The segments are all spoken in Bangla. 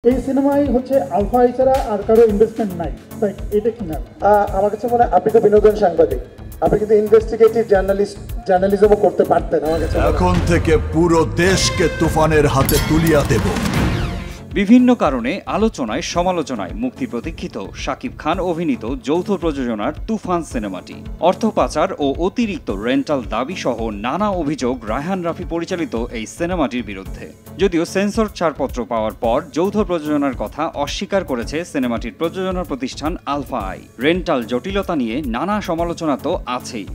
এই সিনেমায় হচ্ছে আলফা এছাড়া আর কারো ইনভেস্টমেন্ট নাই, তাই এটা কি না? আমার কাছে মনে হয় আপনি তো বিনোদন সাংবাদিক, আপনি কিন্তু ইনভেস্টিগেটিভ জার্নালিজমও করতে পারতেন। আমার কাছে এখন থেকে পুরো দেশকে তুফানের হাতে তুলিয়া দেব। বিভিন্ন কারণে আলোচনায় সমালোচনায় মুক্তি প্রতীক্ষিত শাকিব খান অভিনীত যৌথ প্রযোজনার তুফান সিনেমাটি অর্থ পাচার ও অতিরিক্ত রেন্টাল দাবি সহ নানা অভিযোগ রায়হান রাফি পরিচালিত এই সিনেমাটির বিরুদ্ধে। যদিও সেন্সর ছাড়পত্র পাওয়ার পর যৌথ প্রযোজনার কথা অস্বীকার করেছে সিনেমাটির প্রযোজনা প্রতিষ্ঠান আলফা আই। রেন্টাল জটিলতা নিয়ে নানা সমালোচনা তো আছেই।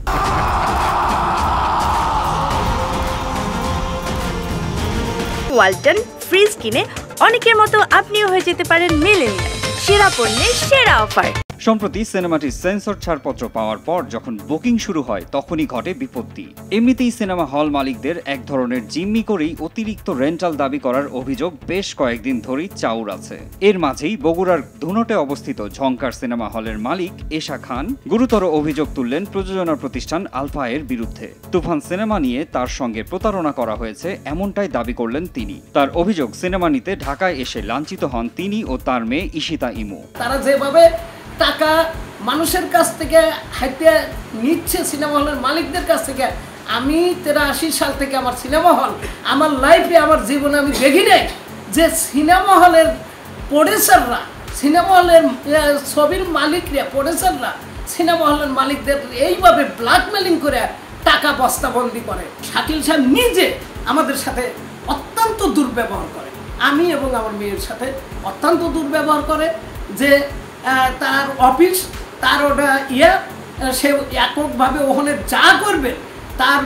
ওয়ালটন ফ্রিজ কিনে অনেকের মতো আপনিও হয়ে যেতে পারেন মিলেনিয়াল। সেরা পণ্যের সেরা অফার। সম্প্রতি সিনেমাটির সেন্সর ছাড়পত্র পাওয়ার পর যখন বুকিং শুরু হয় তখনই ঘটে বিপত্তি। এমনিতেই সিনেমা হল মালিকদের এক ধরনের জিম্মি করেই অতিরিক্ত রেন্টাল দাবি করার অভিযোগ বেশ কয়েকদিন ধরেই চাউর আছে। এর মাঝেই বগুড়ার ধুনটে অবস্থিত ঝংকার সিনেমা হলের মালিক এশা খান গুরুতর অভিযোগ তুললেন প্রযোজনা প্রতিষ্ঠান আলফা এর বিরুদ্ধে। তুফান সিনেমা নিয়ে তার সঙ্গে প্রতারণা করা হয়েছে এমনটাই দাবি করলেন তিনি। তার অভিযোগ সিনেমা নিতে ঢাকায় এসে লাঞ্ছিত হন তিনি ও তার মেয়ে ঈশিতা ইমু। তারা যেভাবে টাকা মানুষের কাছ থেকে হাতে নিচ্ছে সিনেমা হলের মালিকদের কাছ থেকে, আমি 83 সাল থেকে আমার সিনেমা হল আমার লাইফে আমার জীবনে আমি দেখি নাই যে সিনেমা হলের প্রডিউসাররা, সিনেমা হলের ছবির মালিকরা, প্রডিউসাররা সিনেমা হলের মালিকদের এইভাবে ব্ল্যাকমেলিং করে টাকা বস্তাবন্দি করে। শাকিল সাহেব নিজে আমাদের সাথে অত্যন্ত দুর্ব্যবহার করে, আমি এবং আমার মেয়ের সাথে অত্যন্ত দুর্ব্যবহার করে যে তার অফিস, তার ওটা সে এককভাবে ওখানে যা করবে তার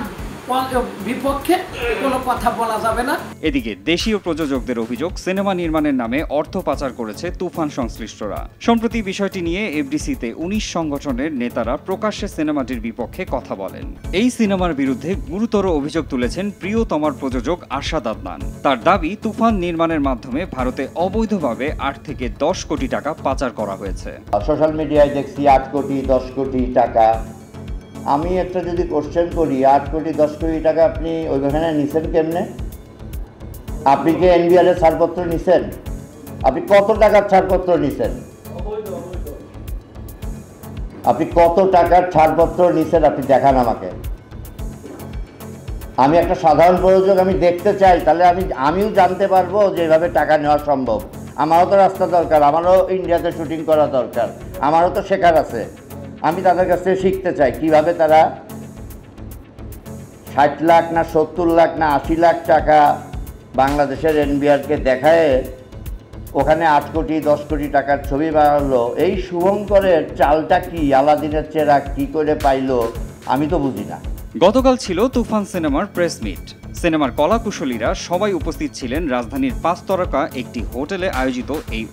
বিপক্ষে কোনো কথা বলা যাবে না। এদিকে দেশীয় প্রযোজকদের অভিযোগ সিনেমা নির্মাণের নামে অর্থ পাচার করেছে তুফান সংশ্লিষ্টরা। সম্প্রতি বিষয়টি নিয়ে এফডিসিতে 19 সংগঠনের নেতারা প্রকাশ্যে সিনেমাটির বিপক্ষে কথা বলেন। এই সিনেমার বিরুদ্ধে গুরুতর অভিযোগ তুলেছেন প্রিয়তমার প্রযোজক আরশাদ আদনান। তার দাবি তুফান নির্মাণের মাধ্যমে ভারতে অবৈধভাবে 8 থেকে 10 কোটি টাকা পাচার করা হয়েছে। সোশ্যাল মিডিয়ায় দেখছি 8 কোটি 10 কোটি টাকা। আমি একটা যদি কোশ্চেন করি, 8 কোটি 10 কোটি টাকা আপনি ওইখানে নিছেন কেমনে? আপনি কি এনবিআর এর ছাড়পত্র নিছেন? আপনি কত টাকার ছাড়পত্র নিছেন? আপনি কত টাকার ছাড়পত্র নিছেন আপনি দেখান আমাকে। আমি একটা সাধারণ প্রযোজক, আমি দেখতে চাই, তাহলে আমিও জানতে পারবো যে এভাবে টাকা নেওয়া সম্ভব। আমারও তো রাস্তা দরকার, আমারও ইন্ডিয়াতে শুটিং করা দরকার, আমারও তো শেখার আছে। আমি তাদের কাছ থেকে শিখতে চাই কিভাবে তারা 60 লাখ না 70 লাখ না 80 লাখ টাকা বাংলাদেশের এনবিআরকে দেখায় ওখানে 8 কোটি 10 কোটি টাকার ছবি বানালো। এই শুভঙ্করের চালটা কি, আলাদিনের চেরাগ কি করে পাইলো আমি তো বুঝি না। গতকাল ছিল তুফান সিনেমার প্রেস মিট। সিনেমার কলাকুশলীরা সবাই উপস্থিত ছিলেন রাজধানীর 5 তারকা একটি হোটেলে আয়োজিত এই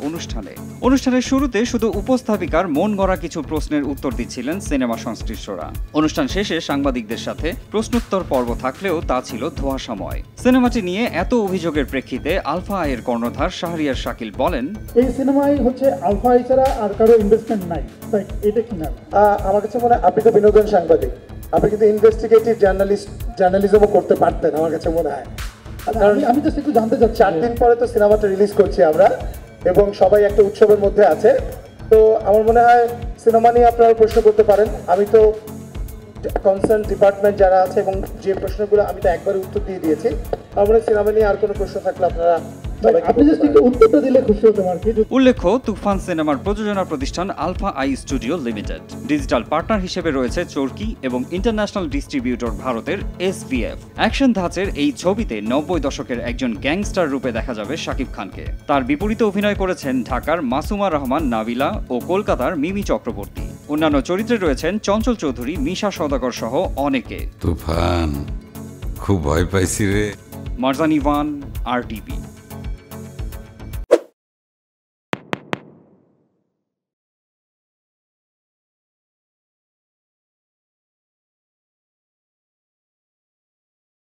অনুষ্ঠানের শুরুতে শুধু উপস্থাপিকার মন গড়া কিছু প্রশ্নের উত্তর দিচ্ছিলেন সিনেমা সংশ্লিষ্টরা। অনুষ্ঠান শেষে সাংবাদিকদের সাথে প্রশ্নোত্তর পর্ব থাকলেও তা ছিল ধোঁয়াশাময়। সিনেমাটি নিয়ে এত অভিযোগের প্রেক্ষিতে আলফা আইয়ের কর্ণধার শাহরিয়ার শাকিল বলেন, এই সিনেমায় হচ্ছে আলফা এছাড়া আর কারো ইনভেস্টমেন্ট নাই, তাই এটা কি না? আমার কাছে মনে হয় আপনি তো বিনোদন সাংবাদিক, আপনি কিন্তু ইনভেস্টিগেটিভ জার্নালিজমও করতে পারতেন। আমার কাছে মনে হয়, কারণ আমি তো একটু জানতে চাচ্ছি, 4 দিন পরে তো সিনেমাটা রিলিজ করছি আমরা এবং সবাই একটা উৎসবের মধ্যে আছে। তো আমার মনে হয় সিনেমা নিয়ে আপনারা প্রশ্ন করতে পারেন। আমি তো কনসার্ন ডিপার্টমেন্ট যারা আছে এবং যে প্রশ্নগুলো আমি তো একবারে উত্তর দিয়ে দিয়েছি। আমার মনে হয় সিনেমা নিয়ে আর কোনো প্রশ্ন থাকলে আপনারা উল্লেখ্য, তুফান সিনেমার প্রযোজনা প্রতিষ্ঠান Alpha I studio limited. Digital partner হিসেবে রয়েছে চরকি এবং ইন্টারন্যাশনাল ডিস্ট্রিবিউটর ভারতের এসভিএফ। অ্যাকশন ধাঁচের এই ছবিতে 90 দশকের একজন গ্যাংস্টার রূপে দেখা যাবে শাকিব খানকে। তার বিপরীতে অভিনয় করেছেন ঢাকার মাসুমা রহমান নাবিলা ও কলকাতার মিমি চক্রবর্তী। অন্যান্য চরিত্রে রয়েছেন চঞ্চল চৌধুরী, মিশা সওদাগর সহ অনেকে। তুফান খুব ভয় পাইছি রে। মারজান ইভান, RTV।